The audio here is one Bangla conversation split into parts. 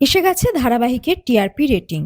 এসে গেছে ধারাবাহিকের টিআরপি রেটিং।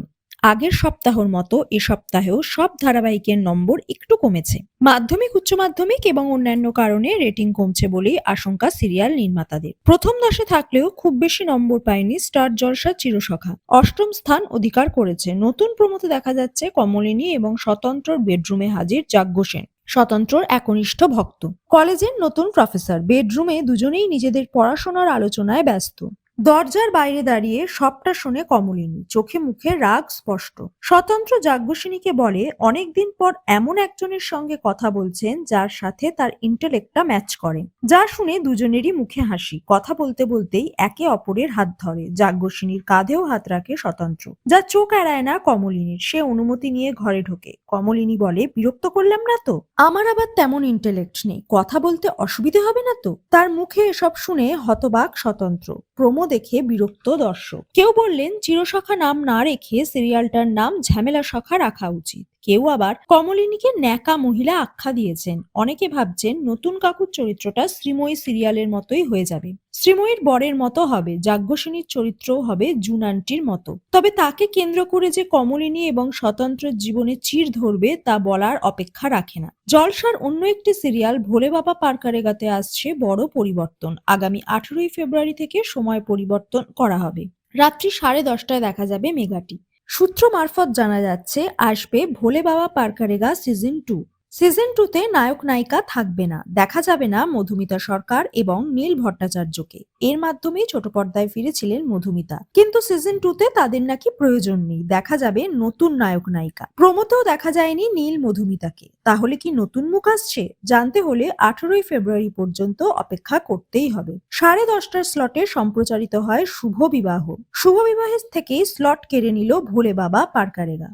আগের সপ্তাহের মতো এ সপ্তাহেও সব ধারাবাহিকের নম্বর একটু কমেছে। মাধ্যমিক, উচ্চ মাধ্যমিক এবং অন্যান্য কারণে রেটিং কমছে বলেই আশঙ্কা সিরিয়াল নির্মাতাদের। প্রথম 10-এ থাকলেও খুব বেশি নম্বর পায়নি স্টার জলসা চিরসখা। অষ্টম স্থান অধিকার করেছে। নতুন প্রমোতে দেখা যাচ্ছে কমলিনী এবং স্বতন্ত্রর বেডরুমে হাজির যাজ্ঞ সেন, স্বতন্ত্রর একনিষ্ঠ ভক্ত। কলেজের নতুন প্রফেসর। বেডরুমে দুজনেই নিজেদের পড়াশোনার আলোচনায় ব্যস্ত। দরজার বাইরে দাঁড়িয়ে সবটা শুনে কমলিনী, চোখে মুখে রাগ স্পষ্ট। স্বতন্ত্র যাজ্ঞসেনীকে বলে অনেকদিন পর এমন একজনের সঙ্গে কথা বলছেন যার সাথে তার ইন্টেলেক্টটা ম্যাচ করে। যা শুনে দুজনেরই মুখে হাসি। কথা বলতে বলতেই একে অপরের হাত ধরে। যাজ্ঞসেনীর কাঁধেও হাত রাখে স্বতন্ত্র, যা চোখ এড়ায় না কমলিনীর। সে অনুমতি নিয়ে ঘরে ঢোকে। কমলিনী বলে, বিরক্ত করলাম না তো? আমার আবার তেমন ইন্টেলেক্ট নেই, কথা বলতে অসুবিধে হবে না তো? তার মুখে এসব শুনে হতবাক স্বতন্ত্র। প্রোমো দেখে বিরক্ত দর্শক। কেউ বললেন চিরসখা নাম না রেখে সিরিয়ালটার নাম ঝামেলা সখা রাখা উচিত। কেউ আবার কমলিনীকে ন্যাকা মহিলা আখ্যা দিয়েছেন। অনেকে ভাবছেন নতুন কাকুর চরিত্রটা শ্রীময়ী সিরিয়ালের মতোই হয়ে যাবে। শ্রীময়ীর বরের মতো হবে, যাজ্ঞসেনীর চরিত্রও হবে জুন আন্টির মতো। তবে তাকে কেন্দ্র করে যে কমলিনী এবং স্বতন্ত্রের জীবনে চির ধরবে তা বলার অপেক্ষা রাখে না। জলসার অন্য একটি সিরিয়াল ভোলে বাবা পারকারেগাতে আসছে বড় পরিবর্তন। আগামী 18ই ফেব্রুয়ারি থেকে সময় পরিবর্তন করা হবে। রাত্রি 10:30টায় দেখা যাবে মেগাটি। সূত্র মারফত জানা যাচ্ছে আসবে ভোলে বাবা পারকারেগা সিজন 2। সিজন 2-তে নায়ক নায়িকা থাকবে না। দেখা যাবে না মধুমিতা সরকার এবং নীল ভট্টাচার্যকে। এর মাধ্যমেই ছোট পর্দায় ফিরেছিলেন মধুমিতা, কিন্তু সিজন 2-তে তাদের নাকি প্রয়োজন নেই। দেখা যাবে নতুন নায়ক নায়িকা। প্রমোতেও দেখা যায়নি নীল মধুমিতাকে। তাহলে কি নতুন মুখ আসছে? জানতে হলে 18ই ফেব্রুয়ারি পর্যন্ত অপেক্ষা করতেই হবে। 10:30টার স্লটে সম্প্রচারিত হয় শুভ বিবাহ। শুভ বিবাহের থেকেই স্লট কেড়ে নিল ভোলে বাবা পারকারেগা।